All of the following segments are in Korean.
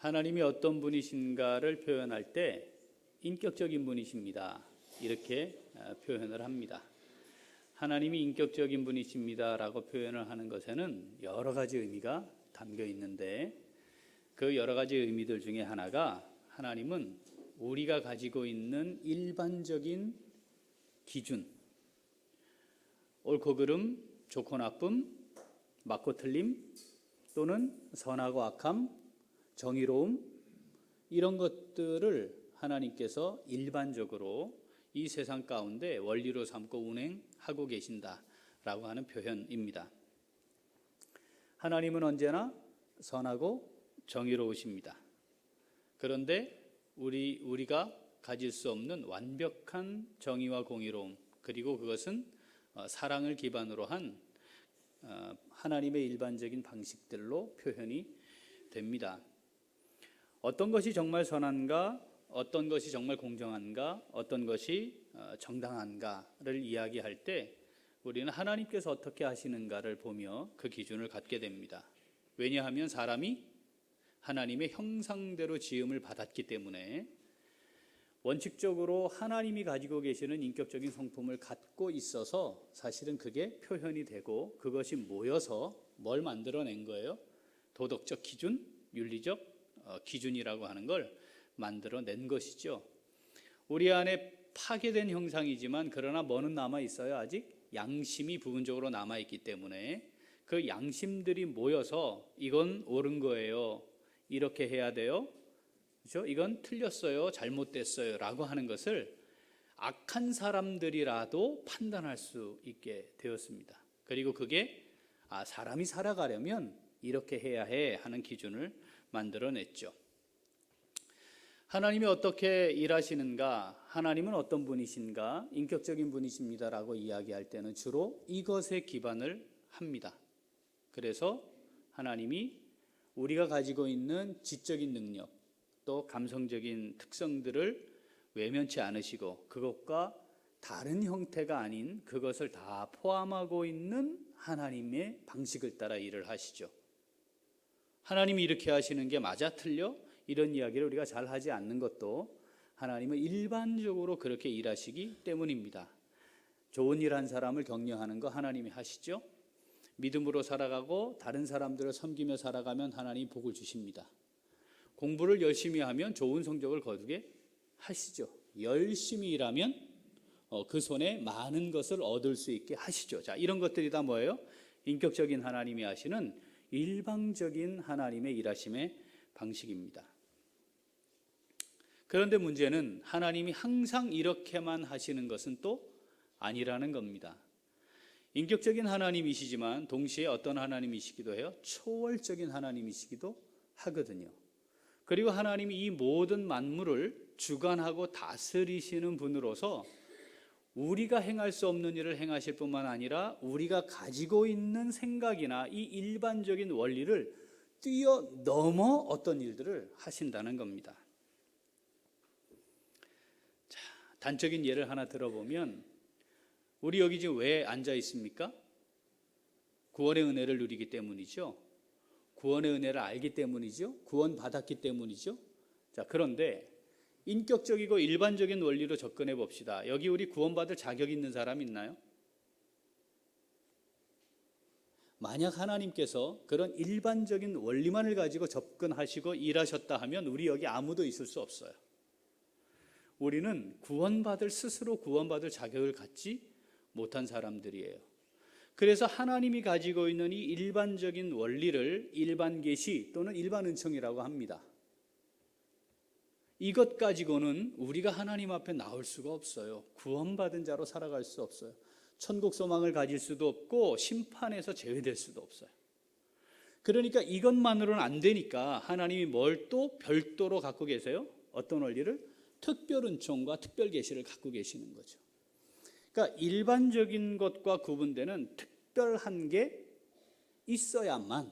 하나님이 어떤 분이신가를 표현할 때 인격적인 분이십니다, 이렇게 표현을 합니다. 하나님이 인격적인 분이십니다 라고 표현을 하는 것에는 여러 가지 의미가 담겨 있는데, 그 여러 가지 의미들 중에 하나가, 하나님은 우리가 가지고 있는 일반적인 기준, 옳고 그름, 좋고 나쁨, 맞고 틀림, 또는 선하고 악함, 정의로움, 이런 것들을 하나님께서 일반적으로 이 세상 가운데 원리로 삼고 운행하고 계신다라고 하는 표현입니다. 하나님은 언제나 선하고 정의로우십니다. 그런데 우리가 가질 수 없는 완벽한 정의와 공의로움, 그리고 그것은 사랑을 기반으로 한 하나님의 일반적인 방식들로 표현이 됩니다. 어떤 것이 정말 선한가, 어떤 것이 정말 공정한가, 어떤 것이 정당한가를 이야기할 때 우리는 하나님께서 어떻게 하시는가를 보며 그 기준을 갖게 됩니다. 왜냐하면 사람이 하나님의 형상대로 지음을 받았기 때문에 원칙적으로 하나님이 가지고 계시는 인격적인 성품을 갖고 있어서 사실은 그게 표현이 되고, 그것이 모여서 뭘 만들어낸 거예요? 도덕적 기준, 윤리적 기준이라고 하는 걸 만들어낸 것이죠. 우리 안에 파괴된 형상이지만 그러나 뭐는 남아있어요. 아직 양심이 부분적으로 남아있기 때문에 그 양심들이 모여서 이건 옳은 거예요, 이렇게 해야 돼요, 그렇죠? 이건 틀렸어요, 잘못됐어요 라고 하는 것을 악한 사람들이라도 판단할 수 있게 되었습니다. 그리고 그게 사람이 살아가려면 이렇게 해야 해 하는 기준을 만들어냈죠. 하나님이 어떻게 일하시는가, 하나님은 어떤 분이신가, 인격적인 분이십니다라고 이야기할 때는 주로 이것에 기반을 합니다. 그래서 하나님이 우리가 가지고 있는 지적인 능력, 또 감성적인 특성들을 외면치 않으시고 그것과 다른 형태가 아닌 그것을 다 포함하고 있는 하나님의 방식을 따라 일을 하시죠. 하나님이 이렇게 하시는 게 맞아 틀려? 이런 이야기를 우리가 잘 하지 않는 것도 하나님은 일반적으로 그렇게 일하시기 때문입니다. 좋은 일 한 사람을 격려하는 거 하나님이 하시죠. 믿음으로 살아가고 다른 사람들을 섬기며 살아가면 하나님이 복을 주십니다. 공부를 열심히 하면 좋은 성적을 거두게 하시죠. 열심히 일하면 그 손에 많은 것을 얻을 수 있게 하시죠. 자, 이런 것들이 다 뭐예요? 인격적인 하나님이 하시는 일방적인 하나님의 일하심의 방식입니다. 그런데 문제는 하나님이 항상 이렇게만 하시는 것은 또 아니라는 겁니다. 인격적인 하나님이시지만 동시에 어떤 하나님이시기도 해요? 초월적인 하나님이시기도 하거든요. 그리고 하나님이 이 모든 만물을 주관하고 다스리시는 분으로서 우리가 행할 수 없는 일을 행하실 뿐만 아니라 우리가 가지고 있는 생각이나 이 일반적인 원리를 뛰어넘어 어떤 일들을 하신다는 겁니다. 자, 단적인 예를 하나 들어보면, 우리 여기 지금 왜 앉아 있습니까? 구원의 은혜를 누리기 때문이죠. 구원의 은혜를 알기 때문이죠. 구원 받았기 때문이죠. 자, 그런데 인격적이고 일반적인 원리로 접근해 봅시다. 여기 우리 구원받을 자격 있는 사람 있나요? 만약 하나님께서 그런 일반적인 원리만을 가지고 접근하시고 일하셨다 하면 우리 여기 아무도 있을 수 없어요. 우리는 스스로 구원받을 자격을 갖지 못한 사람들이에요. 그래서 하나님이 가지고 있는 이 일반적인 원리를 일반 계시 또는 일반 은총이라고 합니다. 이것 가지고는 우리가 하나님 앞에 나올 수가 없어요. 구원받은 자로 살아갈 수 없어요. 천국 소망을 가질 수도 없고 심판에서 제외될 수도 없어요. 그러니까 이것만으로는 안 되니까 하나님이 뭘 또 별도로 갖고 계세요? 어떤 원리를? 특별 은총과 특별 계시를 갖고 계시는 거죠. 그러니까 일반적인 것과 구분되는 특별한 게 있어야만,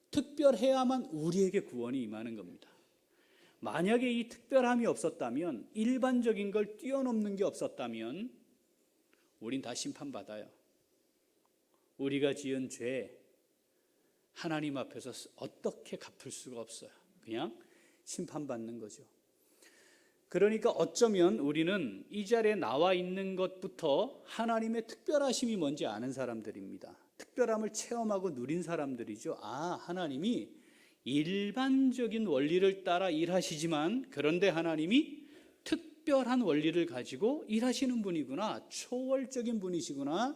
특별해야만 우리에게 구원이 임하는 겁니다. 만약에 이 특별함이 없었다면, 일반적인 걸 뛰어넘는 게 없었다면 우린 다 심판받아요. 우리가 지은 죄 하나님 앞에서 어떻게 갚을 수가 없어요. 그냥 심판받는 거죠. 그러니까 어쩌면 우리는 이 자리에 나와 있는 것부터 하나님의 특별하심이 뭔지 아는 사람들입니다. 특별함을 체험하고 누린 사람들이죠. 하나님이 일반적인 원리를 따라 일하시지만 그런데 하나님이 특별한 원리를 가지고 일하시는 분이구나. 초월적인 분이시구나.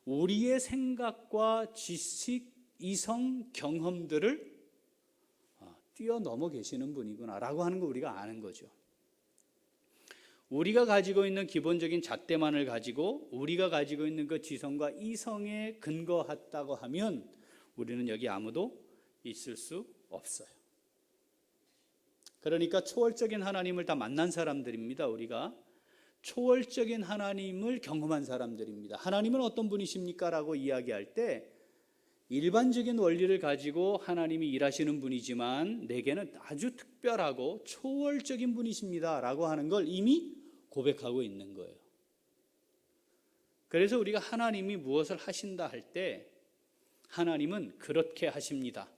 우리의 생각과 지식, 이성, 경험들을 뛰어넘어 계시는 분이구나 라고 하는 거 우리가 아는 거죠. 우리가 가지고 있는 기본적인 잣대만을 가지고 우리가 가지고 있는 그 지성과 이성에 근거했다고 하면 우리는 여기 아무도 있을 수 없어요. 그러니까 초월적인 하나님을 다 만난 사람들입니다. 우리가 초월적인 하나님을 경험한 사람들입니다. 하나님은 어떤 분이십니까? 라고 이야기할 때 일반적인 원리를 가지고 하나님이 일하시는 분이지만 내게는 아주 특별하고 초월적인 분이십니다 라고 하는 걸 이미 고백하고 있는 거예요. 그래서 우리가 하나님이 무엇을 하신다 할 때 하나님은 그렇게 하십니다,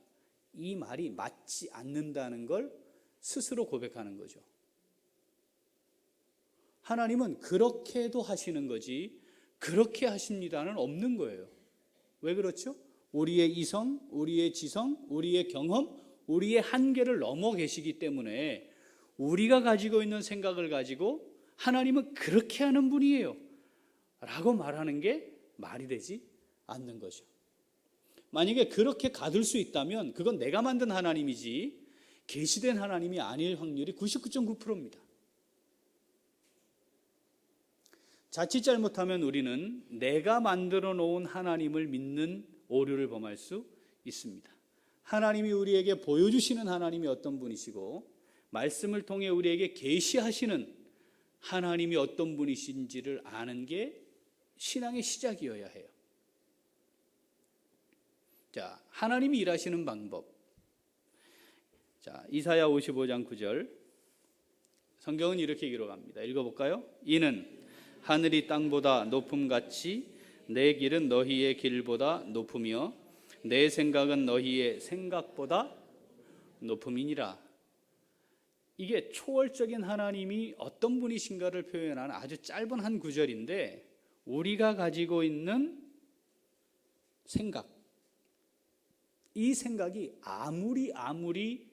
이 말이 맞지 않는다는 걸 스스로 고백하는 거죠. 하나님은 그렇게도 하시는 거지 그렇게 하십니다는 없는 거예요. 왜 그렇죠? 우리의 이성, 우리의 지성, 우리의 경험, 우리의 한계를 넘어 계시기 때문에 우리가 가지고 있는 생각을 가지고 하나님은 그렇게 하는 분이에요 라고 말하는 게 말이 되지 않는 거죠. 만약에 그렇게 가둘 수 있다면 그건 내가 만든 하나님이지 계시된 하나님이 아닐 확률이 99.9%입니다. 자칫 잘못하면 우리는 내가 만들어 놓은 하나님을 믿는 오류를 범할 수 있습니다. 하나님이 우리에게 보여주시는 하나님이 어떤 분이시고 말씀을 통해 우리에게 계시하시는 하나님이 어떤 분이신지를 아는 게 신앙의 시작이어야 해요. 자, 하나님이 일하시는 방법. 자, 이사야 55장 9절. 성경은 이렇게 기록합니다. 읽어볼까요? 이는 하늘이 땅보다 높음같이 내 길은 너희의 길보다 높으며 내 생각은 너희의 생각보다 높음이니라. 이게 초월적인 하나님이 어떤 분이신가를 표현하는 아주 짧은 한 구절인데 우리가 가지고 있는 생각, 이 생각이 아무리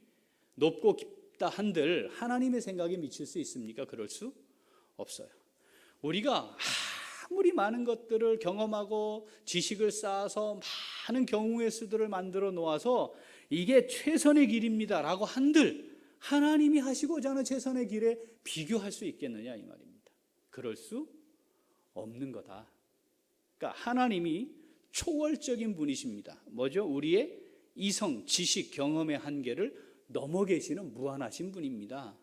높고 깊다 한들 하나님의 생각에 미칠 수 있습니까? 그럴 수 없어요. 우리가 아무리 많은 것들을 경험하고 지식을 쌓아서 많은 경우의 수들을 만들어 놓아서 이게 최선의 길입니다 라고 한들 하나님이 하시고자 하는 최선의 길에 비교할 수 있겠느냐 이 말입니다. 그럴 수 없는 거다. 그러니까 하나님이 초월적인 분이십니다. 뭐죠? 우리의 이성, 지식, 경험의 한계를 넘어 계시는 무한하신 분입니다.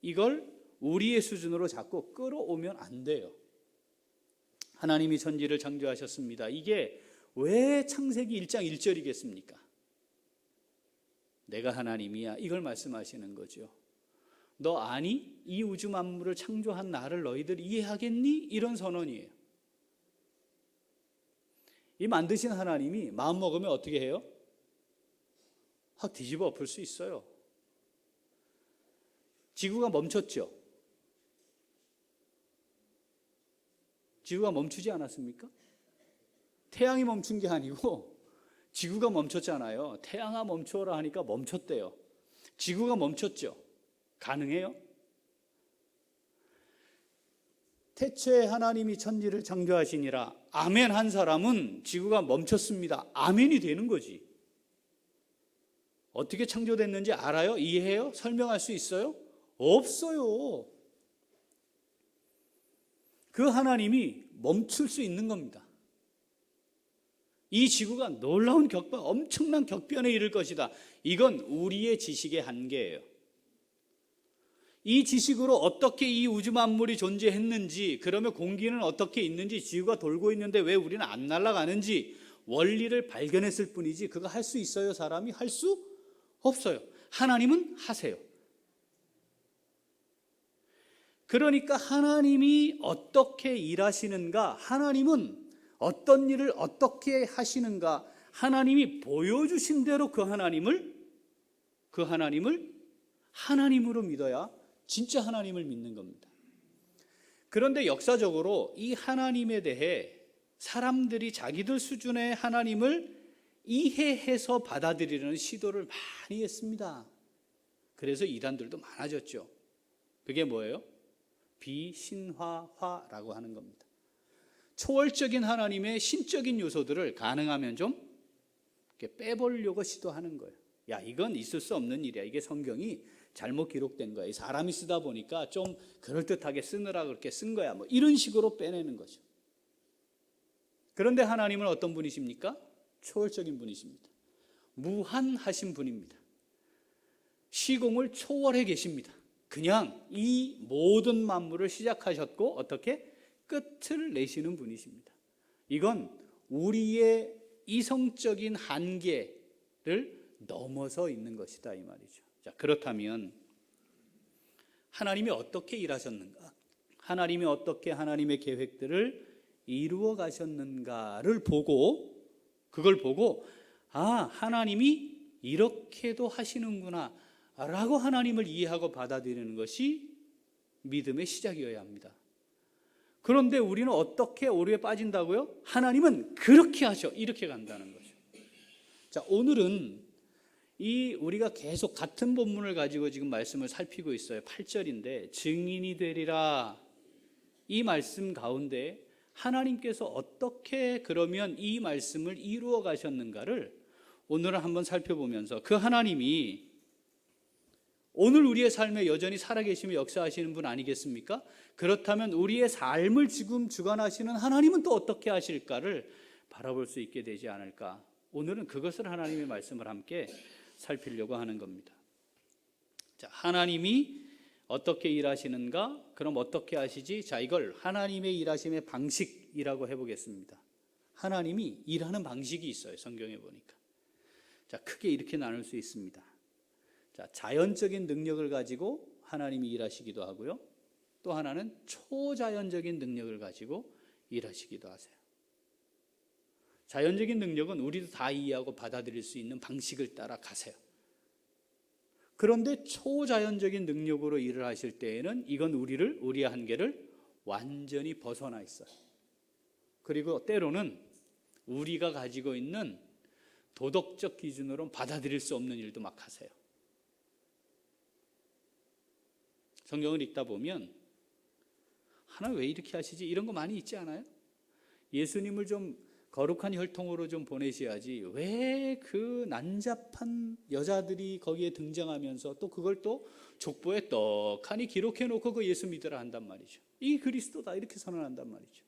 이걸 우리의 수준으로 자꾸 끌어오면 안 돼요. 하나님이 천지를 창조하셨습니다. 이게 왜 창세기 1장 1절이겠습니까? 내가 하나님이야 이걸 말씀하시는 거죠. 너 아니? 이 우주 만물을 창조한 나를 너희들 이해하겠니? 이런 선언이에요. 이 만드신 하나님이 마음먹으면 어떻게 해요? 확 뒤집어 엎을 수 있어요. 지구가 멈췄죠? 지구가 멈추지 않았습니까? 태양이 멈춘 게 아니고 지구가 멈췄잖아요. 태양아 멈춰라 하니까 멈췄대요. 지구가 멈췄죠? 가능해요? 태초에 하나님이 천지를 창조하시니라 아멘 한 사람은 지구가 멈췄습니다. 아멘이 되는 거지. 어떻게 창조됐는지 알아요? 이해해요? 설명할 수 있어요? 없어요. 그 하나님이 멈출 수 있는 겁니다. 이 지구가 놀라운 엄청난 격변에 이를 것이다. 이건 우리의 지식의 한계예요. 이 지식으로 어떻게 이 우주 만물이 존재했는지, 그러면 공기는 어떻게 있는지, 지구가 돌고 있는데 왜 우리는 안 날아가는지 원리를 발견했을 뿐이지 그거 할 수 있어요? 사람이 할 수 없어요. 하나님은 하세요. 그러니까 하나님이 어떻게 일하시는가, 하나님은 어떤 일을 어떻게 하시는가, 하나님이 보여주신 대로 그 하나님을 하나님으로 믿어야 진짜 하나님을 믿는 겁니다. 그런데 역사적으로 이 하나님에 대해 사람들이 자기들 수준의 하나님을 이해해서 받아들이려는 시도를 많이 했습니다. 그래서 이단들도 많아졌죠. 그게 뭐예요? 비신화화라고 하는 겁니다. 초월적인 하나님의 신적인 요소들을 가능하면 좀 이렇게 빼보려고 시도하는 거예요. 야, 이건 있을 수 없는 일이야. 이게 성경이 잘못 기록된 거야. 사람이 쓰다 보니까 좀 그럴듯하게 쓰느라 그렇게 쓴 거야. 뭐 이런 식으로 빼내는 거죠. 그런데 하나님은 어떤 분이십니까? 초월적인 분이십니다. 무한하신 분입니다. 시공을 초월해 계십니다. 그냥 이 모든 만물을 시작하셨고 어떻게 끝을 내시는 분이십니다. 이건 우리의 이성적인 한계를 넘어서 있는 것이다 이 말이죠. 자, 그렇다면 하나님이 어떻게 일하셨는가? 하나님이 어떻게 하나님의 계획들을 이루어 가셨는가를 보고, 그걸 보고 하나님이 이렇게도 하시는구나 라고 하나님을 이해하고 받아들이는 것이 믿음의 시작이어야 합니다. 그런데 우리는 어떻게 오류에 빠진다고요? 하나님은 그렇게 하셔, 이렇게 간다는 거죠. 자, 오늘은 우리가 계속 같은 본문을 가지고 지금 말씀을 살피고 있어요. 8절인데 증인이 되리라, 이 말씀 가운데 하나님께서 어떻게 그러면 이 말씀을 이루어 가셨는가를 오늘은 한번 살펴보면서, 그 하나님이 오늘 우리의 삶에 여전히 살아계시며 역사하시는 분 아니겠습니까? 그렇다면 우리의 삶을 지금 주관하시는 하나님은 또 어떻게 하실까를 바라볼 수 있게 되지 않을까. 오늘은 그것을 하나님의 말씀을 함께 살피려고 하는 겁니다. 자, 하나님이 어떻게 일하시는가? 그럼 어떻게 하시지? 자, 이걸 하나님의 일하심의 방식이라고 해보겠습니다. 하나님이 일하는 방식이 있어요, 성경에 보니까. 자, 크게 이렇게 나눌 수 있습니다. 자, 자연적인 능력을 가지고 하나님이 일하시기도 하고요. 또 하나는 초자연적인 능력을 가지고 일하시기도 하세요. 자연적인 능력은 우리도 다 이해하고 받아들일 수 있는 방식을 따라 가세요. 그런데 초자연적인 능력으로 일을 하실 때에는 이건 우리의 한계를 완전히 벗어나 있어요. 그리고 때로는 우리가 가지고 있는 도덕적 기준으로는 받아들일 수 없는 일도 막 하세요. 성경을 읽다 보면 하나님 왜 이렇게 하시지? 이런 거 많이 있지 않아요? 예수님을 좀 거룩한 혈통으로 좀 보내셔야지 왜 그 난잡한 여자들이 거기에 등장하면서 또 그걸 또 족보에 떡하니 기록해 놓고 그 예수 믿으라 한단 말이죠. 이 그리스도다 이렇게 선언한단 말이죠.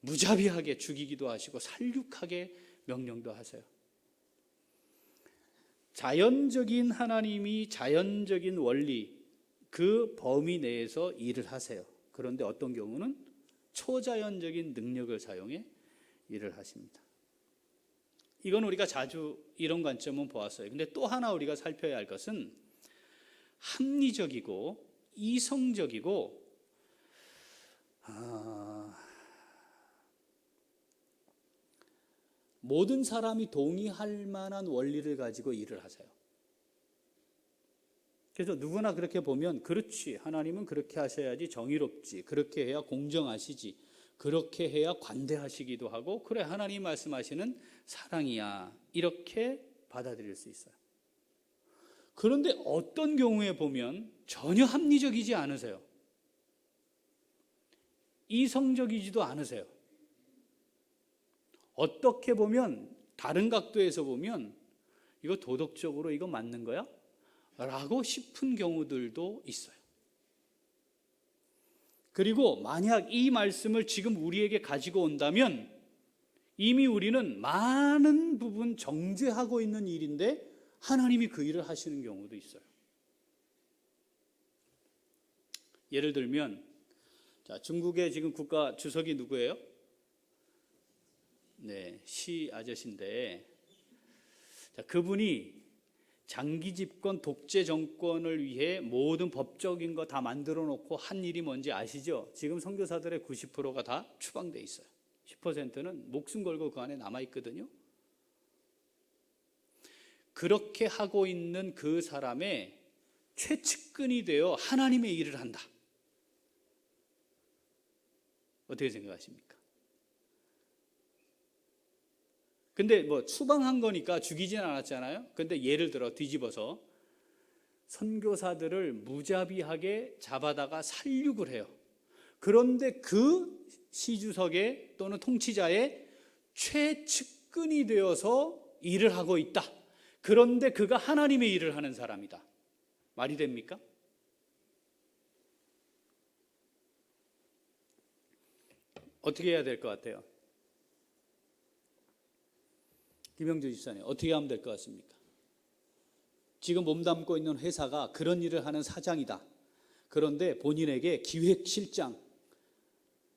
무자비하게 죽이기도 하시고 살육하게 명령도 하세요. 자연적인 하나님이 자연적인 원리, 그 범위 내에서 일을 하세요. 그런데 어떤 경우는 초자연적인 능력을 사용해 일을 하십니다. 이건 우리가 자주 이런 관점은 보았어요. 근데 또 하나 우리가 살펴야 할 것은 합리적이고 이성적이고 모든 사람이 동의할 만한 원리를 가지고 일을 하세요. 그래서 누구나 그렇게 보면 그렇지, 하나님은 그렇게 하셔야지 정의롭지, 그렇게 해야 공정하시지, 그렇게 해야 관대하시기도 하고, 그래 하나님 말씀하시는 사랑이야, 이렇게 받아들일 수 있어요. 그런데 어떤 경우에 보면 전혀 합리적이지 않으세요. 이성적이지도 않으세요. 어떻게 보면 다른 각도에서 보면 이거 도덕적으로 이거 맞는 거야? 라고 싶은 경우들도 있어요. 그리고 만약 이 말씀을 지금 우리에게 가지고 온다면 이미 우리는 많은 부분 정죄하고 있는 일인데 하나님이 그 일을 하시는 경우도 있어요. 예를 들면 자, 중국의 지금 국가 주석이 누구예요? 네, 시 아저씨인데, 자, 그분이 장기 집권 독재 정권을 위해 모든 법적인 거 다 만들어 놓고 한 일이 뭔지 아시죠? 지금 선교사들의 90%가 다 추방돼 있어요. 10%는 목숨 걸고 그 안에 남아 있거든요. 그렇게 하고 있는 그 사람의 최측근이 되어 하나님의 일을 한다. 어떻게 생각하십니까? 근데 뭐 추방한 거니까 죽이진 않았잖아요. 근데 예를 들어 뒤집어서 선교사들을 무자비하게 잡아다가 살육을 해요. 그런데 그 시주석의 또는 통치자의 최측근이 되어서 일을 하고 있다. 그런데 그가 하나님의 일을 하는 사람이다. 말이 됩니까? 어떻게 해야 될 것 같아요? 김영주 집사님, 어떻게 하면 될 것 같습니까? 지금 몸담고 있는 회사가 그런 일을 하는 사장이다. 그런데 본인에게 기획실장,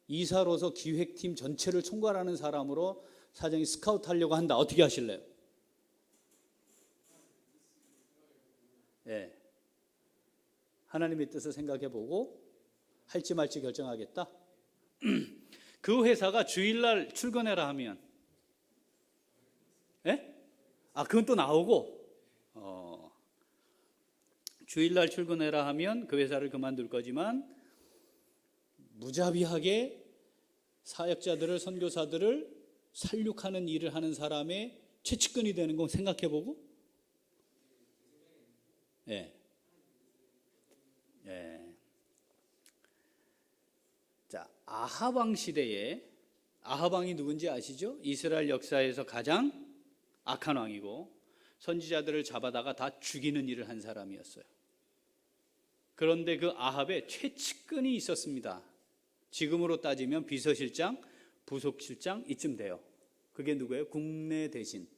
이사로서 기획팀 전체를 총괄하는 사람으로 사장이 스카우트 하려고 한다. 어떻게 하실래요? 예. 하나님의 뜻을 생각해보고 할지 말지 결정하겠다. 그 회사가 주일날 출근해라 하면, 예? 그건 또 나오고, 주일날 출근해라 하면 그 회사를 그만둘 거지만 무자비하게 사역자들을, 선교사들을 살육하는 일을 하는 사람의 최측근이 되는 건 생각해보고, 예. 자, 아합 왕 시대에, 아합 왕이 누군지 아시죠? 이스라엘 역사에서 가장 악한 왕이고 선지자들을 잡아다가 다 죽이는 일을 한 사람이었어요. 그런데 그 아합의 최측근이 있었습니다. 지금으로 따지면 비서실장, 부속실장 이쯤 돼요. 그게 누구예요? 국내 대신.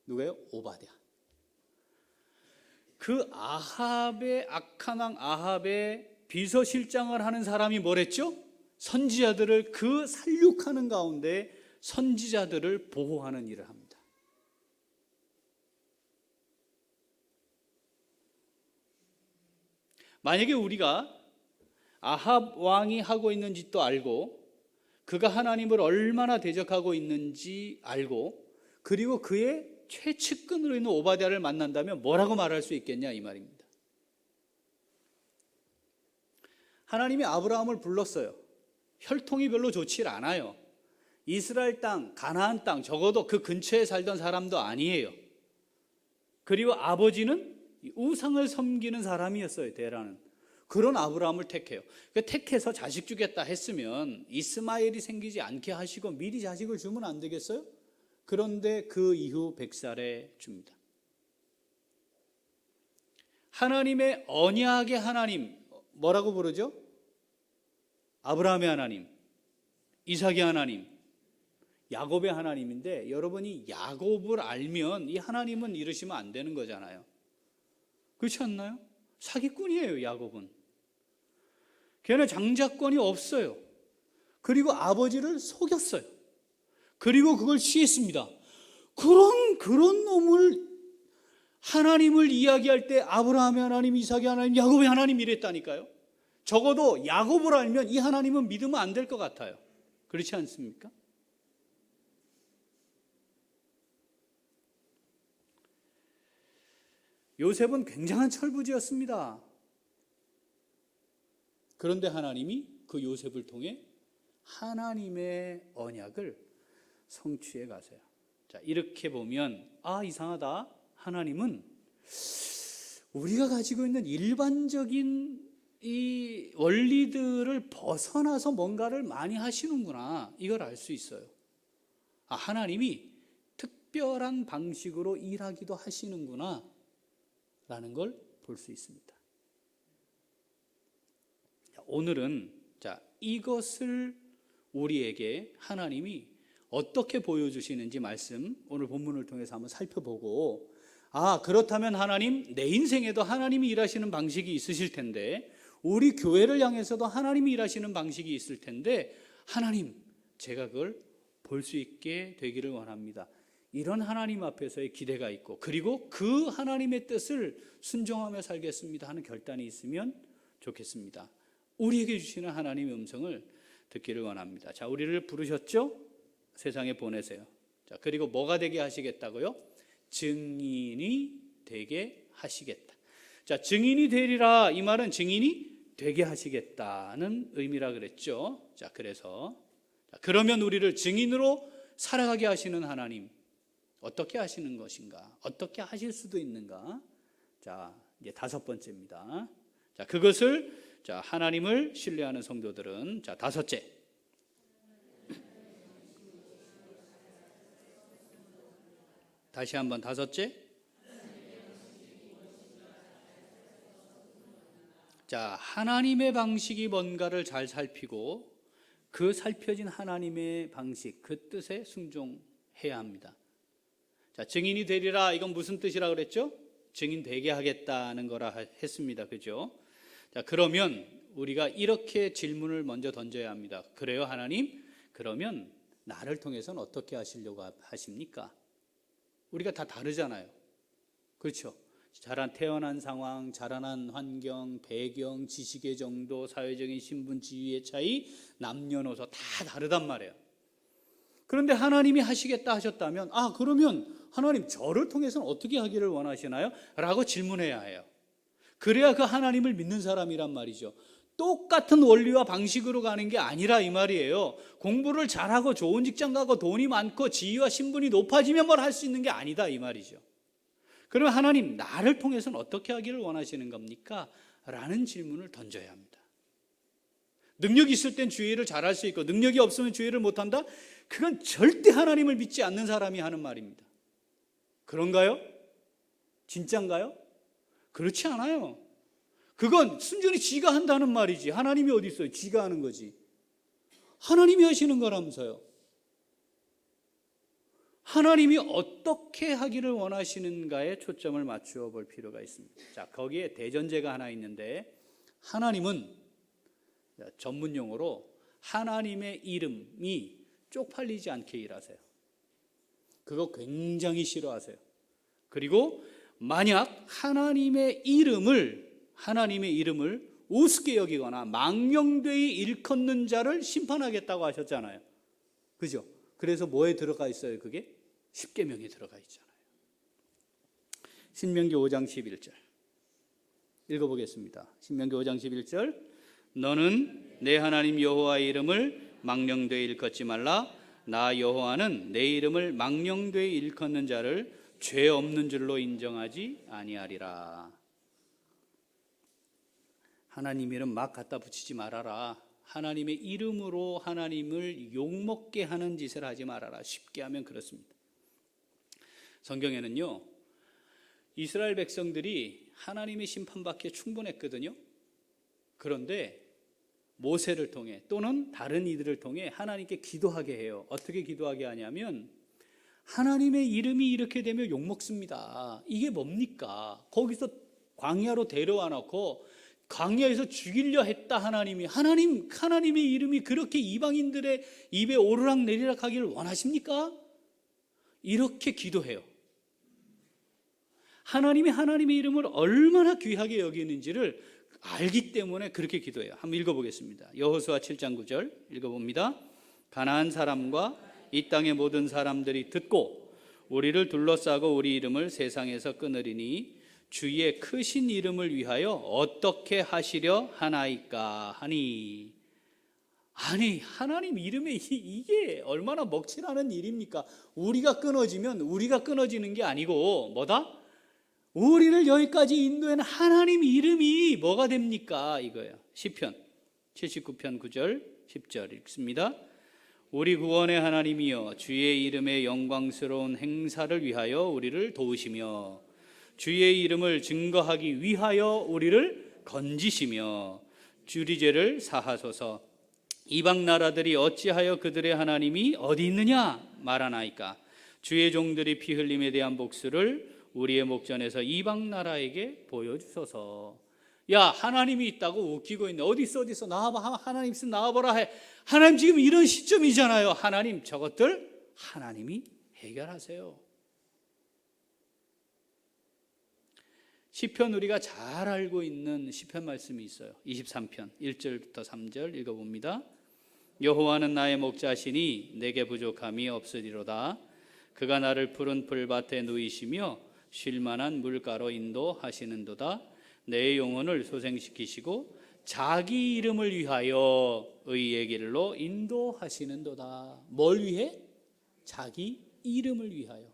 누구예요? 오바댜. 그 아합의, 악한 왕 아합의 비서실장을 하는 사람이 뭐랬죠? 선지자들을, 그 살육하는 가운데 선지자들을 보호하는 일을 합니다. 만약에 우리가 아합 왕이 하고 있는 짓도 알고 그가 하나님을 얼마나 대적하고 있는지 알고 그리고 그의 최측근으로 있는 오바댜를 만난다면 뭐라고 말할 수 있겠냐 이 말입니다. 하나님이 아브라함을 불렀어요. 혈통이 별로 좋지 않아요. 이스라엘 땅, 가나안 땅, 적어도 그 근처에 살던 사람도 아니에요. 그리고 아버지는 우상을 섬기는 사람이었어요. 데라는. 그런 아브라함을 택해요. 택해서 자식 주겠다 했으면 이스마엘이 생기지 않게 하시고 미리 자식을 주면 안 되겠어요? 그런데 그 이후 100살에 줍니다. 하나님의 언약의 하나님, 뭐라고 부르죠? 아브라함의 하나님, 이삭의 하나님, 야곱의 하나님인데 여러분이 야곱을 알면 이 하나님은 이러시면 안 되는 거잖아요. 그렇지 않나요? 사기꾼이에요, 야곱은. 걔는 장자권이 없어요. 그리고 아버지를 속였어요. 그리고 그걸 취했습니다. 그런 놈을 하나님을 이야기할 때 아브라함의 하나님, 이삭의 하나님, 야곱의 하나님 이랬다니까요. 적어도 야곱을 알면 이 하나님은 믿으면 안 될 것 같아요. 그렇지 않습니까? 요셉은 굉장한 철부지였습니다. 그런데 하나님이 그 요셉을 통해 하나님의 언약을 성취해 가세요. 자, 이렇게 보면 이상하다. 하나님은 우리가 가지고 있는 일반적인 이 원리들을 벗어나서 뭔가를 많이 하시는구나. 이걸 알 수 있어요. 하나님이 특별한 방식으로 일하기도 하시는구나 라는 걸 볼 수 있습니다. 오늘은 이것을 우리에게 하나님이 어떻게 보여주시는지 말씀 오늘 본문을 통해서 한번 살펴보고 그렇다면 하나님, 내 인생에도 하나님이 일하시는 방식이 있으실 텐데 우리 교회를 향해서도 하나님이 일하시는 방식이 있을 텐데 하나님, 제가 그걸 볼 수 있게 되기를 원합니다. 이런 하나님 앞에서의 기대가 있고 그리고 그 하나님의 뜻을 순종하며 살겠습니다 하는 결단이 있으면 좋겠습니다. 우리에게 주시는 하나님의 음성을 듣기를 원합니다. 우리를 부르셨죠? 세상에 보내세요. 그리고 뭐가 되게 하시겠다고요? 증인이 되게 하시겠다. 자, 증인이 되리라, 이 말은 증인이 되게 하시겠다는 의미라 그랬죠. 자, 그래서 그러면 우리를 증인으로 살아가게 하시는 하나님, 어떻게 하시는 것인가? 어떻게 하실 수도 있는가? 자, 이제 5번째입니다. 자, 그것을 하나님을 신뢰하는 성도들은 5째. 다시 한번 5째. 자, 하나님의 방식이 뭔가를 잘 살피고 그 살펴진 하나님의 방식, 그 뜻에 순종해야 합니다. 자, 증인이 되리라, 이건 무슨 뜻이라 그랬죠? 증인 되게 하겠다는 거라 했습니다. 그죠? 자, 그러면 우리가 이렇게 질문을 먼저 던져야 합니다. 그래요, 하나님? 그러면 나를 통해서는 어떻게 하시려고 하십니까? 우리가 다 다르잖아요. 그렇죠? 태어난 상황, 자라난 환경, 배경, 지식의 정도, 사회적인 신분, 지위의 차이, 남녀노소 다 다르단 말이에요. 그런데 하나님이 하시겠다 하셨다면, 그러면 하나님 저를 통해서는 어떻게 하기를 원하시나요? 라고 질문해야 해요. 그래야 그 하나님을 믿는 사람이란 말이죠. 똑같은 원리와 방식으로 가는 게 아니라 이 말이에요. 공부를 잘하고 좋은 직장 가고 돈이 많고 지위와 신분이 높아지면 뭘 할 수 있는 게 아니다 이 말이죠. 그러면 하나님 나를 통해서는 어떻게 하기를 원하시는 겁니까? 라는 질문을 던져야 합니다. 능력이 있을 땐 주의를 잘할 수 있고 능력이 없으면 주의를 못한다? 그건 절대 하나님을 믿지 않는 사람이 하는 말입니다. 그런가요? 진짠가요? 그렇지 않아요. 그건 순전히 지가 한다는 말이지. 하나님이 어디 있어요? 지가 하는 거지. 하나님이 하시는 거라면서요. 하나님이 어떻게 하기를 원하시는가에 초점을 맞추어 볼 필요가 있습니다. 자, 거기에 대전제가 하나 있는데, 하나님은 전문 용어로 하나님의 이름이 쪽팔리지 않게 일하세요. 그거 굉장히 싫어하세요. 그리고 만약 하나님의 이름을 우습게 여기거나 망령되이 일컫는 자를 심판하겠다고 하셨잖아요. 그죠? 그래서 뭐에 들어가 있어요? 그게 십계명에 들어가 있잖아요. 신명기 5장 11절 읽어보겠습니다. 신명기 5장 11절 너는 내 하나님 여호와의 이름을 망령되이 일컫지 말라. 나 여호와는 내 이름을 망령되이 일컫는 자를 죄 없는 줄로 인정하지 아니하리라. 하나님 이름 막 갖다 붙이지 말아라. 하나님의 이름으로 하나님을 욕먹게 하는 짓을 하지 말아라. 쉽게 하면 그렇습니다. 성경에는요, 이스라엘 백성들이 하나님의 심판받기에 충분했거든요. 그런데 모세를 통해 또는 다른 이들을 통해 하나님께 기도하게 해요. 어떻게 기도하게 하냐면 하나님의 이름이 이렇게 되면 욕먹습니다. 이게 뭡니까? 거기서 광야로 데려와 놓고 광야에서 죽이려 했다. 하나님의 이름이 그렇게 이방인들의 입에 오르락 내리락 하기를 원하십니까? 이렇게 기도해요. 하나님의 이름을 얼마나 귀하게 여기는지를 알기 때문에 그렇게 기도해요. 한번 읽어보겠습니다. 여호수아 7장 9절 읽어봅니다. 가나안 사람과 이 땅의 모든 사람들이 듣고 우리를 둘러싸고 우리 이름을 세상에서 끊으리니 주의 크신 이름을 위하여 어떻게 하시려 하나이까 하니. 아니, 하나님 이름에 이게 얼마나 먹칠하는 일입니까? 우리가 끊어지는 게 아니고 뭐다? 우리를 여기까지 인도하는 하나님 이름이 뭐가 됩니까? 이거예요. 시편 79편 9절 10절 읽습니다. 우리 구원의 하나님이여 주의 이름의 영광스러운 행사를 위하여 우리를 도우시며 주의 이름을 증거하기 위하여 우리를 건지시며 주리 죄를 사하소서. 이방 나라들이 어찌하여 그들의 하나님이 어디 있느냐 말하나이까. 주의 종들이 피 흘림에 대한 복수를 우리의 목전에서 이방 나라에게 보여주소서. 야, 하나님이 있다고 웃기고 있네. 어디 있어 나와봐. 하나님 있으면 나와보라 해. 하나님 지금 이런 시점이잖아요. 하나님 저것들 하나님이 해결하세요. 시편 우리가 잘 알고 있는 시편 말씀이 있어요. 23편 1절부터 3절 읽어봅니다. 여호와는 나의 목자시니 내게 부족함이 없으리로다. 그가 나를 푸른 풀밭에 누이시며 쉴만한 물가로 인도하시는도다. 내 영혼을 소생시키시고 자기 이름을 위하여 의의 길로 인도하시는도다. 뭘 위해? 자기 이름을 위하여.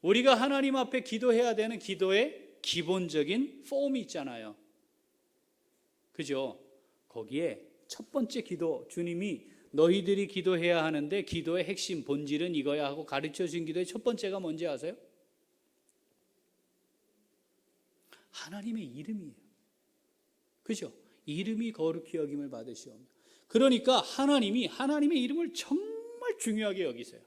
우리가 하나님 앞에 기도해야 되는 기도의 기본적인 폼이 있잖아요. 그죠? 거기에 첫 번째 기도, 주님이 너희들이 기도해야 하는데 기도의 핵심 본질은 이거야 하고 가르쳐 준 기도의 첫 번째가 뭔지 아세요? 하나님의 이름이에요. 그죠? 이름이 거룩히 여김을 받으시오며. 그러니까 하나님이 하나님의 이름을 정말 중요하게 여기세요.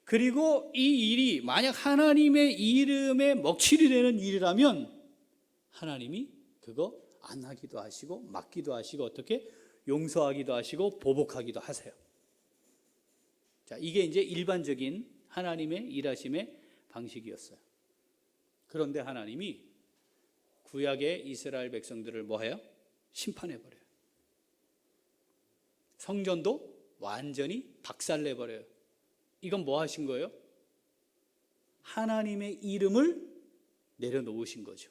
그리고 이 일이 만약 하나님의 이름에 먹칠이 되는 일이라면 하나님이 그거 안 하기도 하시고 막기도 하시고 어떻게 용서하기도 하시고 보복하기도 하세요. 자, 이게 이제 일반적인 하나님의 일하심의 방식이었어요. 그런데 하나님이 구약의 이스라엘 백성들을 뭐 해요? 심판해버려요. 성전도 완전히 박살내버려요. 이건 뭐 하신 거예요? 하나님의 이름을 내려놓으신 거죠.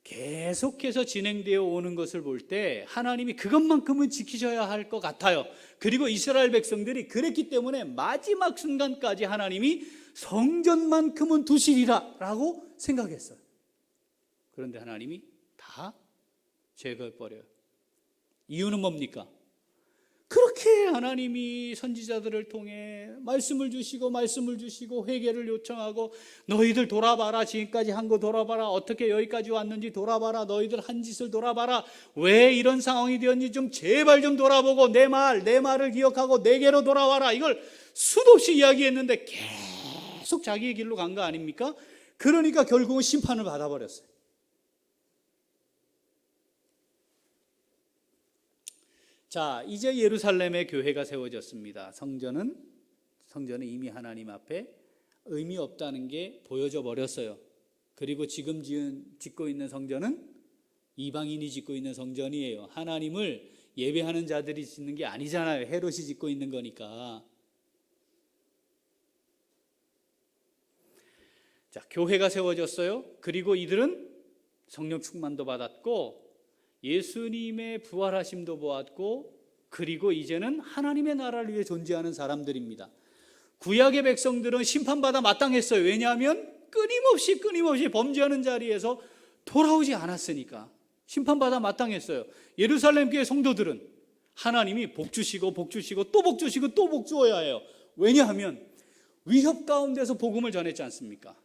계속해서 진행되어 오는 것을 볼 때 하나님이 그것만큼은 지키셔야 할 것 같아요. 그리고 이스라엘 백성들이 그랬기 때문에 마지막 순간까지 하나님이 성전만큼은 두시리라 라고 생각했어요. 그런데 하나님이 다 제거해버려요. 이유는 뭡니까? 그렇게 하나님이 선지자들을 통해 말씀을 주시고 회개를 요청하고 너희들 돌아봐라, 지금까지 한 거 돌아봐라, 어떻게 여기까지 왔는지 돌아봐라, 너희들 한 짓을 돌아봐라, 왜 이런 상황이 되었는지 좀 제발 좀 돌아보고 내 말을 기억하고 내게로 돌아와라, 이걸 수도 없이 이야기했는데 계속 자기의 길로 간 거 아닙니까? 그러니까 결국은 심판을 받아버렸어요. 자, 이제 예루살렘의 교회가 세워졌습니다. 성전은 이미 하나님 앞에 의미 없다는 게 보여져 버렸어요. 그리고 지금 짓고 있는 성전은 이방인이 짓고 있는 성전이에요. 하나님을 예배하는 자들이 짓는 게 아니잖아요. 헤롯이 짓고 있는 거니까. 자, 교회가 세워졌어요. 그리고 이들은 성령 충만도 받았고 예수님의 부활하심도 보았고, 그리고 이제는 하나님의 나라를 위해 존재하는 사람들입니다. 구약의 백성들은 심판받아 마땅했어요. 왜냐하면 끊임없이 범죄하는 자리에서 돌아오지 않았으니까 심판받아 마땅했어요. 예루살렘 교회 성도들은 하나님이 복 주시고 또 복 주시고 또 복 주어야 해요. 왜냐하면 위협 가운데서 복음을 전했지 않습니까?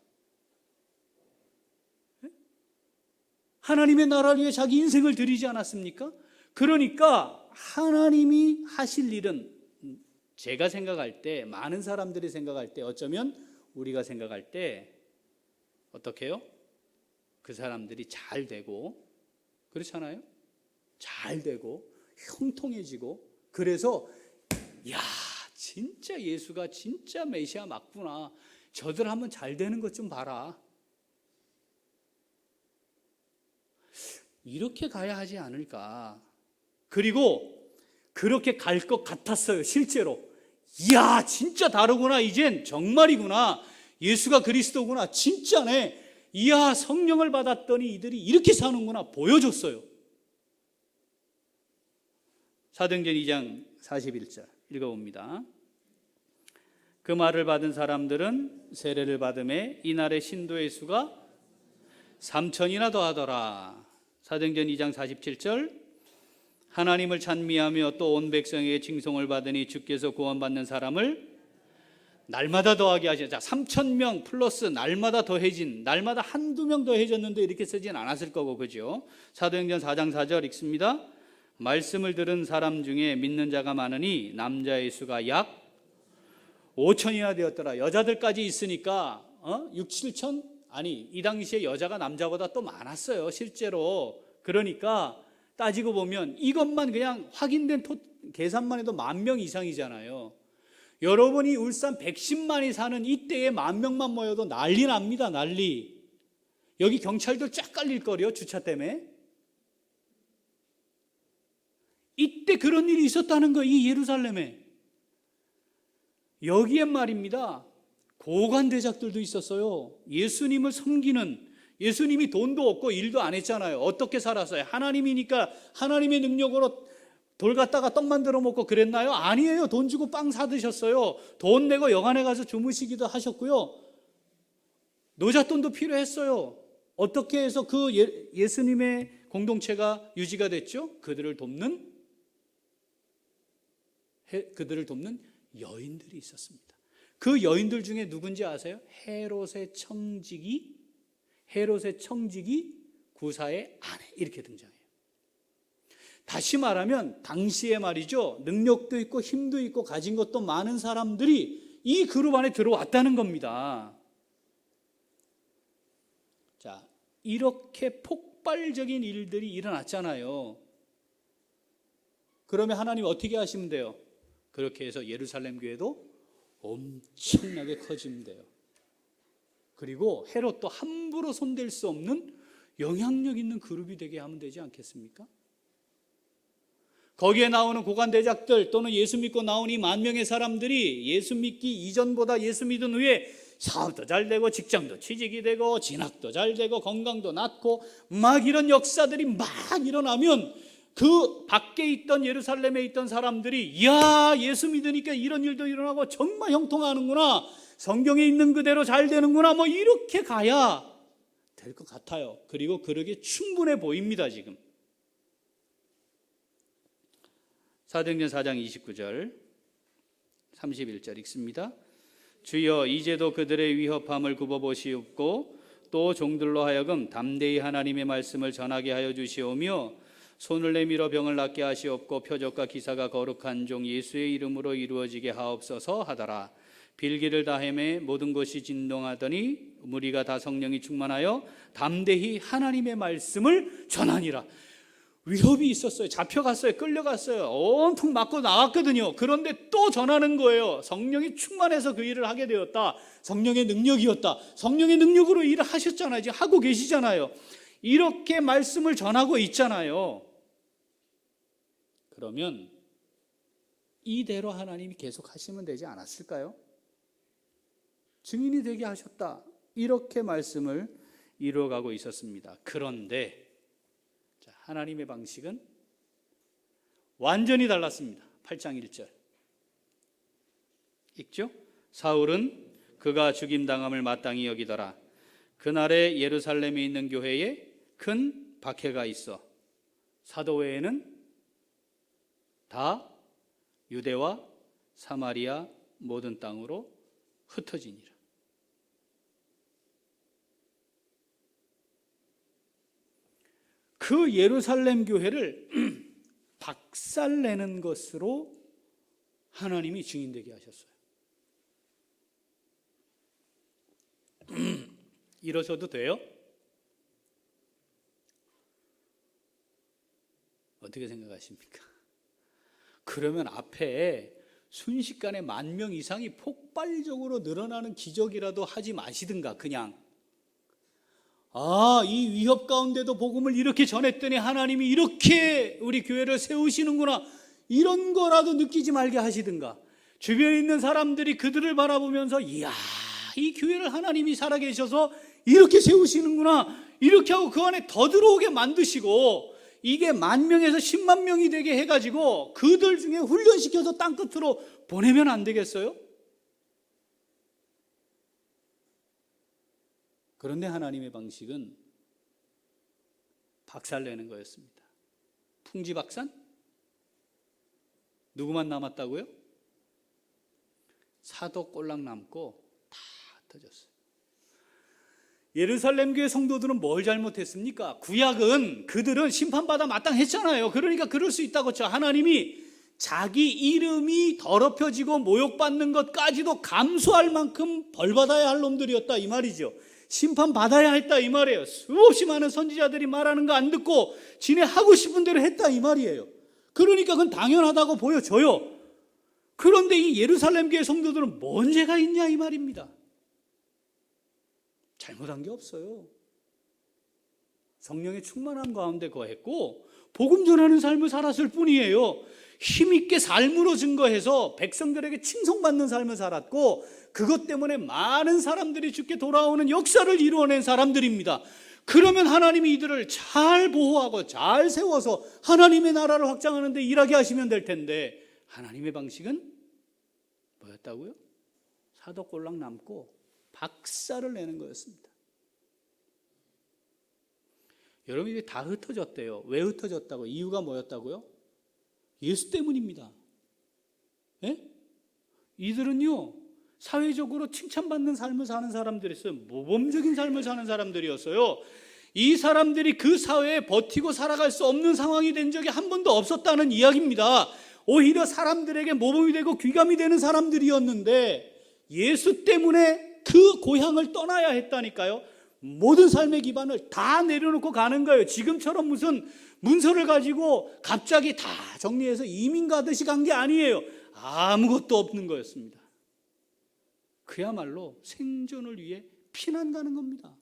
하나님의 나라를 위해 자기 인생을 드리지 않았습니까? 그러니까 하나님이 하실 일은 제가 생각할 때, 많은 사람들이 생각할 때, 어쩌면 우리가 생각할 때 어떻게 해요? 그 사람들이 잘 되고, 그렇잖아요? 잘 되고 형통해지고, 그래서 야, 진짜 예수가 진짜 메시아 맞구나, 저들 한번 잘 되는 것 좀 봐라, 이렇게 가야 하지 않을까. 그리고 그렇게 갈 것 같았어요. 실제로 이야, 진짜 다르구나, 이젠 정말이구나, 예수가 그리스도구나, 진짜네, 이야, 성령을 받았더니 이들이 이렇게 사는구나 보여줬어요. 사도행전 2장 41절 읽어봅니다. 그 말을 받은 사람들은 세례를 받음에 이날의 신도의 수가 3,000이나 더하더라. 사도행전 2장 47절 하나님을 찬미하며 또 온 백성에게 칭송을 받으니 주께서 구원받는 사람을 날마다 더하게 하시니, 자, 3,000명 플러스 날마다 더해진, 날마다 한두 명 더해졌는데 이렇게 쓰진 않았을 거고, 그죠? 사도행전 4장 4절 읽습니다. 말씀을 들은 사람 중에 믿는 자가 많으니 남자의 수가 약 5,000이나 되었더라. 여자들까지 있으니까 6, 7천? 아니, 이 당시에 여자가 남자보다 또 많았어요, 실제로. 그러니까 따지고 보면 이것만 그냥 확인된 계산만 해도 10,000명 이상이잖아요. 여러분이 울산 110만이 사는 이때에 10,000명만 모여도 난리 납니다, 난리. 여기 경찰들 쫙 깔릴 거려, 주차 때문에. 이때 그런 일이 있었다는 거예요, 이 예루살렘에. 여기엔 말입니다, 고관대작들도 있었어요. 예수님을 섬기는, 예수님이 돈도 없고 일도 안 했잖아요. 어떻게 살았어요? 하나님이니까 하나님의 능력으로 돌 갖다가 떡 만들어 먹고 그랬나요? 아니에요. 돈 주고 빵 사 드셨어요. 돈 내고 여관에 가서 주무시기도 하셨고요. 노잣돈도 필요했어요. 어떻게 해서 그 예수님의 공동체가 유지가 됐죠? 그들을 돕는 여인들이 있었습니다. 그 여인들 중에 누군지 아세요? 헤롯의 청지기 구사의 아내, 이렇게 등장해요. 다시 말하면 당시에 말이죠, 능력도 있고 힘도 있고 가진 것도 많은 사람들이 이 그룹 안에 들어왔다는 겁니다. 자, 이렇게 폭발적인 일들이 일어났잖아요. 그러면 하나님 어떻게 하시면 돼요? 그렇게 해서 예루살렘 교회도 엄청나게 커지면 돼요. 그리고 헤롯도 함부로 손댈 수 없는 영향력 있는 그룹이 되게 하면 되지 않겠습니까? 거기에 나오는 고관대작들 또는 예수 믿고 나온 이 10,000명의 사람들이 예수 믿기 이전보다 예수 믿은 후에 사업도 잘 되고 직장도 취직이 되고 진학도 잘 되고 건강도 낫고 막 이런 역사들이 막 일어나면 그 밖에 있던 예루살렘에 있던 사람들이, 이야, 예수 믿으니까 이런 일도 일어나고 정말 형통하는구나, 성경에 있는 그대로 잘 되는구나, 뭐 이렇게 가야 될 것 같아요. 그리고 그러기에 충분해 보입니다. 지금 사도행전 4장 29절 31절 읽습니다. 주여, 이제도 그들의 위협함을 굽어보시옵고 또 종들로 하여금 담대히 하나님의 말씀을 전하게 하여 주시오며 손을 내밀어 병을 낫게 하시옵고 표적과 기사가 거룩한 종 예수의 이름으로 이루어지게 하옵소서 하더라. 빌기를 다 헤매 모든 것이 진동하더니 무리가 다 성령이 충만하여 담대히 하나님의 말씀을 전하니라. 위협이 있었어요. 잡혀갔어요. 끌려갔어요. 온통 맞고 나왔거든요. 그런데 또 전하는 거예요. 성령이 충만해서 그 일을 하게 되었다. 성령의 능력이었다. 성령의 능력으로 일을 하셨잖아요. 지금 하고 계시잖아요. 이렇게 말씀을 전하고 있잖아요. 그러면 이대로 하나님이 계속 하시면 되지 않았을까요? 증인이 되게 하셨다, 이렇게 말씀을 이루어가고 있었습니다. 그런데 하나님의 방식은 완전히 달랐습니다. 8장 1절 읽죠? 사울은 그가 죽임당함을 마땅히 여기더라. 그날에 예루살렘에 있는 교회에 큰 박해가 있어 사도 외에는 다 유대와 사마리아 모든 땅으로 흩어지니라. 그 예루살렘 교회를 박살내는 것으로 하나님이 증인되게 하셨어요. 이러셔도 돼요? 어떻게 생각하십니까? 그러면 앞에 순식간에 10,000명 이상이 폭발적으로 늘어나는 기적이라도 하지 마시든가, 그냥 이 위협 가운데도 복음을 이렇게 전했더니 하나님이 이렇게 우리 교회를 세우시는구나, 이런 거라도 느끼지 말게 하시든가, 주변에 있는 사람들이 그들을 바라보면서 이야, 이 교회를 하나님이 살아계셔서 이렇게 세우시는구나, 이렇게 하고 그 안에 더 들어오게 만드시고, 이게 10,000명에서 100,000명이 되게 해가지고 그들 중에 훈련시켜서 땅끝으로 보내면 안 되겠어요? 그런데 하나님의 방식은 박살내는 거였습니다. 풍지박산? 누구만 남았다고요? 사도 꼴랑 남고 다 흩어졌어요. 예루살렘 교회 성도들은 뭘 잘못했습니까? 구약은 그들은 심판받아 마땅했잖아요. 그러니까 그럴 수 있다고 쳐. 하나님이 자기 이름이 더럽혀지고 모욕받는 것까지도 감수할 만큼 벌받아야 할 놈들이었다, 이 말이죠. 심판받아야 했다, 이 말이에요. 수없이 많은 선지자들이 말하는 거 안 듣고 지네 하고 싶은 대로 했다, 이 말이에요. 그러니까 그건 당연하다고 보여져요. 그런데 이 예루살렘 교회 성도들은 뭔 죄가 있냐, 이 말입니다. 잘못한 게 없어요. 성령의 충만함 가운데 거했고 복음 전하는 삶을 살았을 뿐이에요. 힘있게 삶으로 증거해서 백성들에게 칭송받는 삶을 살았고 그것 때문에 많은 사람들이 주께 돌아오는 역사를 이루어낸 사람들입니다. 그러면 하나님이 이들을 잘 보호하고 잘 세워서 하나님의 나라를 확장하는 데 일하게 하시면 될 텐데 하나님의 방식은 뭐였다고요? 사도꼴랑 남고 박살을 내는 거였습니다. 여러분 이게 다 흩어졌대요. 왜 흩어졌다고? 이유가 뭐였다고요? 예수 때문입니다. 예? 이들은요 사회적으로 칭찬받는 삶을 사는 사람들이었어요. 모범적인 삶을 사는 사람들이었어요. 이 사람들이 그 사회에 버티고 살아갈 수 없는 상황이 된 적이 한 번도 없었다는 이야기입니다. 오히려 사람들에게 모범이 되고 귀감이 되는 사람들이었는데 예수 때문에 그 고향을 떠나야 했다니까요. 모든 삶의 기반을 다 내려놓고 가는 거예요. 지금처럼 무슨 문서를 가지고 갑자기 다 정리해서 이민 가듯이 간 게 아니에요. 아무것도 없는 거였습니다. 그야말로 생존을 위해 피난 가는 겁니다.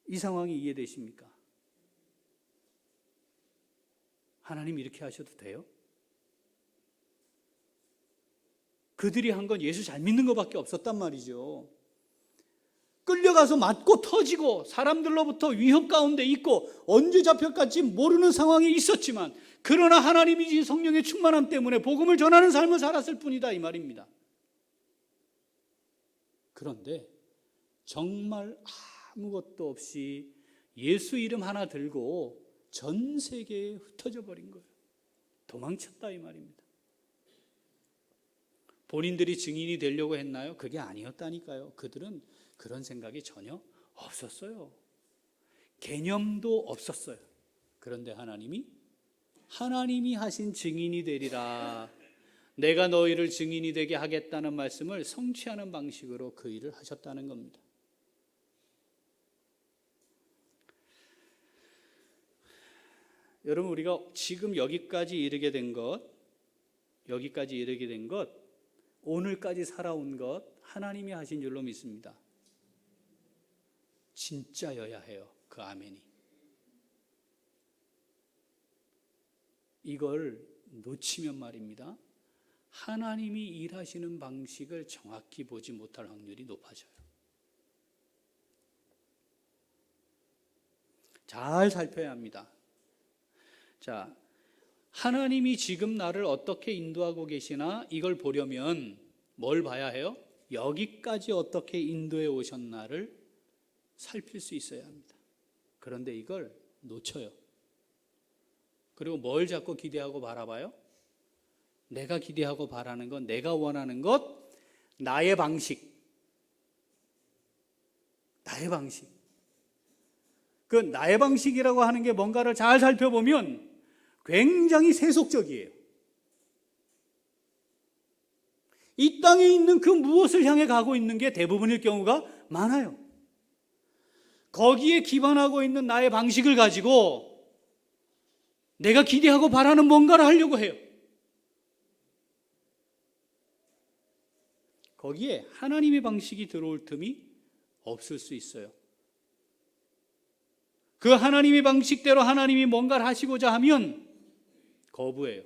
이 상황이 이해되십니까? 하나님 이렇게 하셔도 돼요? 그들이 한 건 예수 잘 믿는 것밖에 없었단 말이죠. 끌려가서 맞고 터지고 사람들로부터 위협 가운데 있고 언제 잡혀갈지 모르는 상황이 있었지만 그러나 하나님이 성령의 충만함 때문에 복음을 전하는 삶을 살았을 뿐이다 이 말입니다. 그런데 정말 아무것도 없이 예수 이름 하나 들고 전 세계에 흩어져 버린 거예요. 도망쳤다 이 말입니다. 본인들이 증인이 되려고 했나요? 그게 아니었다니까요. 그들은 그런 생각이 전혀 없었어요. 개념도 없었어요. 그런데 하나님이 하신 증인이 되리라. 내가 너희를 증인이 되게 하겠다는 말씀을 성취하는 방식으로 그 일을 하셨다는 겁니다. 여러분 우리가 지금 여기까지 이르게 된 것, 오늘까지 살아온 것 하나님이 하신 줄로 믿습니다. 진짜여야 해요. 그 아멘이. 이걸 놓치면 말입니다. 하나님이 일하시는 방식을 정확히 보지 못할 확률이 높아져요. 잘 살펴야 합니다. 자, 하나님이 지금 나를 어떻게 인도하고 계시나 이걸 보려면 뭘 봐야 해요? 여기까지 어떻게 인도해 오셨나를 살필 수 있어야 합니다. 그런데 이걸 놓쳐요. 그리고 뭘 자꾸 기대하고 바라봐요? 내가 기대하고 바라는 것, 내가 원하는 것, 나의 방식. 그 나의 방식이라고 하는 게 뭔가를 잘 살펴보면 굉장히 세속적이에요. 이 땅에 있는 그 무엇을 향해 가고 있는 게 대부분일 경우가 많아요. 거기에 기반하고 있는 나의 방식을 가지고 내가 기대하고 바라는 뭔가를 하려고 해요. 거기에 하나님의 방식이 들어올 틈이 없을 수 있어요. 그 하나님의 방식대로 하나님이 뭔가를 하시고자 하면 거부해요.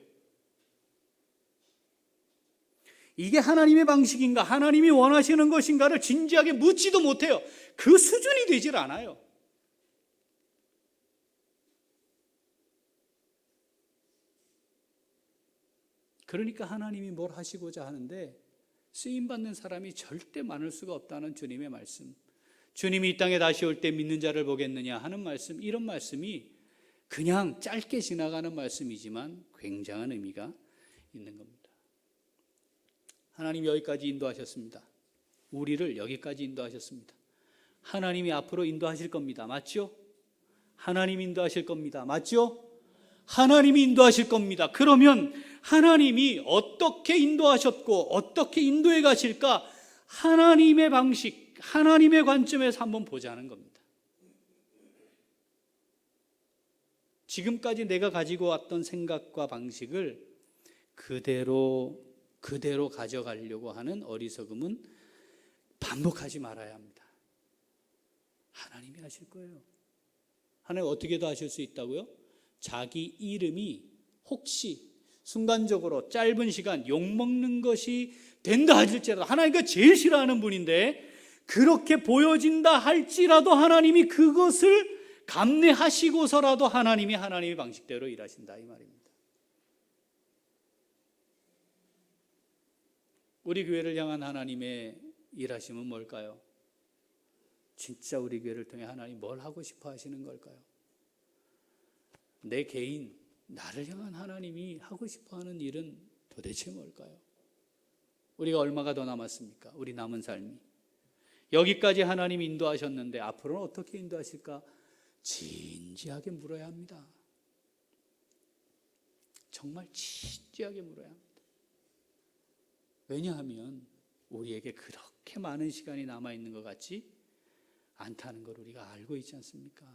이게 하나님의 방식인가, 하나님이 원하시는 것인가를 진지하게 묻지도 못해요. 그 수준이 되질 않아요. 그러니까 하나님이 뭘 하시고자 하는데 쓰임받는 사람이 절대 많을 수가 없다는 주님의 말씀. 주님이 이 땅에 다시 올 때 믿는 자를 보겠느냐 하는 말씀, 이런 말씀이 그냥 짧게 지나가는 말씀이지만 굉장한 의미가 있는 겁니다. 하나님 여기까지 인도하셨습니다. 우리를 여기까지 인도하셨습니다. 하나님이 앞으로 인도하실 겁니다. 맞죠? 하나님 인도하실 겁니다. 맞죠? 하나님이 인도하실 겁니다. 그러면 하나님이 어떻게 인도하셨고 어떻게 인도해 가실까? 하나님의 방식, 하나님의 관점에서 한번 보자는 겁니다. 지금까지 내가 가지고 왔던 생각과 방식을 그대로 가져가려고 하는 어리석음은 반복하지 말아야 합니다. 하나님이 하실 거예요. 하나님 어떻게도 하실 수 있다고요? 자기 이름이 혹시 순간적으로 짧은 시간 욕먹는 것이 된다 할지라도, 하나님과 제일 싫어하는 분인데 그렇게 보여진다 할지라도 하나님이 그것을 감내하시고서라도 하나님이 하나님의 방식대로 일하신다 이 말입니다. 우리 교회를 향한 하나님의 일하심은 뭘까요? 진짜 우리 교회를 통해 하나님 뭘 하고 싶어 하시는 걸까요? 내 개인, 나를 향한 하나님이 하고 싶어 하는 일은 도대체 뭘까요? 우리가 얼마가 더 남았습니까? 우리 남은 삶이. 여기까지 하나님 인도하셨는데 앞으로는 어떻게 인도하실까? 진지하게 물어야 합니다. 정말 진지하게 물어야 합니다. 왜냐하면 우리에게 그렇게 많은 시간이 남아있는 것 같지 않다는 걸 우리가 알고 있지 않습니까?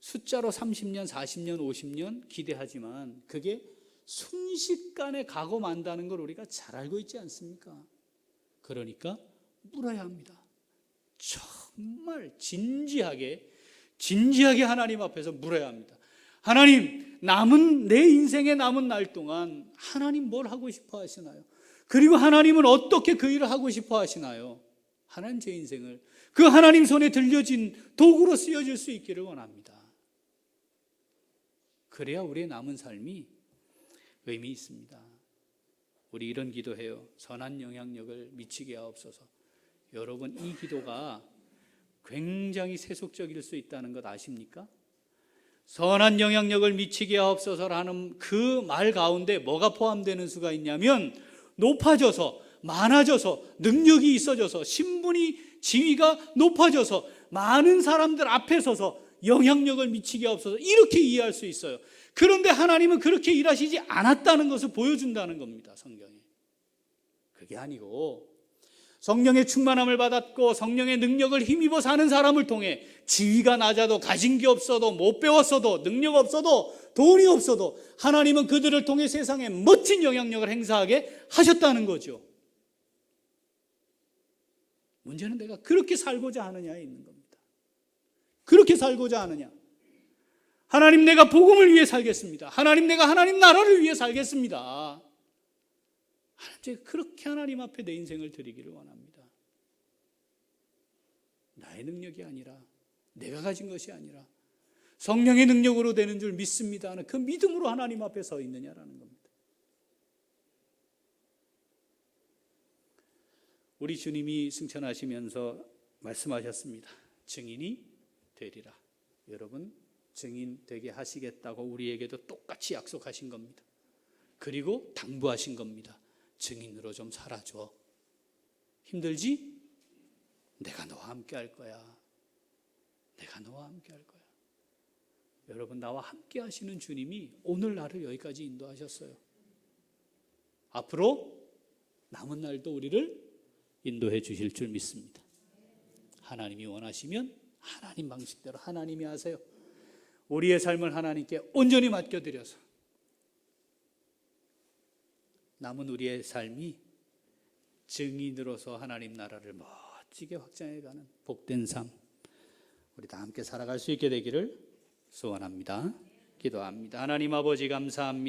숫자로 30년, 40년, 50년 기대하지만 그게 순식간에 가고 만다는 걸 우리가 잘 알고 있지 않습니까? 그러니까 물어야 합니다. 정말 진지하게 하나님 앞에서 물어야 합니다. 하나님, 내 인생의 남은 날 동안 하나님 뭘 하고 싶어 하시나요? 그리고 하나님은 어떻게 그 일을 하고 싶어 하시나요? 하나님, 제 인생을 그 하나님 손에 들려진 도구로 쓰여질 수 있기를 원합니다. 그래야 우리의 남은 삶이 의미 있습니다. 우리 이런 기도해요. 선한 영향력을 미치게 하옵소서. 여러분, 이 기도가 굉장히 세속적일 수 있다는 것 아십니까? 선한 영향력을 미치게 하옵소서라는 그 말 가운데 뭐가 포함되는 수가 있냐면 높아져서, 많아져서, 능력이 있어져서, 신분이, 지위가 높아져서 많은 사람들 앞에 서서 영향력을 미치게 하옵소서, 이렇게 이해할 수 있어요. 그런데 하나님은 그렇게 일하시지 않았다는 것을 보여준다는 겁니다. 성경에. 그게 아니고 성령의 충만함을 받았고 성령의 능력을 힘입어 사는 사람을 통해 지위가 낮아도, 가진 게 없어도, 못 배웠어도, 능력 없어도, 돈이 없어도 하나님은 그들을 통해 세상에 멋진 영향력을 행사하게 하셨다는 거죠. 문제는 내가 그렇게 살고자 하느냐에 있는 겁니다. 그렇게 살고자 하느냐. 하나님, 내가 복음을 위해 살겠습니다. 하나님, 내가 하나님 나라를 위해 살겠습니다. 제가 그렇게 하나님 앞에 내 인생을 드리기를 원합니다. 나의 능력이 아니라, 내가 가진 것이 아니라 성령의 능력으로 되는 줄 믿습니다 하는 그 믿음으로 하나님 앞에 서 있느냐라는 겁니다. 우리 주님이 승천하시면서 말씀하셨습니다. 증인이 되리라. 여러분, 증인 되게 하시겠다고 우리에게도 똑같이 약속하신 겁니다. 그리고 당부하신 겁니다. 증인으로 좀 살아줘. 힘들지? 내가 너와 함께 할 거야. 내가 너와 함께 할 거야. 여러분, 나와 함께 하시는 주님이 오늘 나를 여기까지 인도하셨어요. 앞으로 남은 날도 우리를 인도해 주실 줄 믿습니다. 하나님이 원하시면 하나님 방식대로 하나님이 하세요. 우리의 삶을 하나님께 온전히 맡겨드려서 남은 우리의 삶이 증인으로서 하나님 나라를 멋지게 확장해가는 복된 삶, 우리 다 함께 살아갈 수 있게 되기를 소원합니다. 기도합니다. 하나님 아버지, 감사합니다.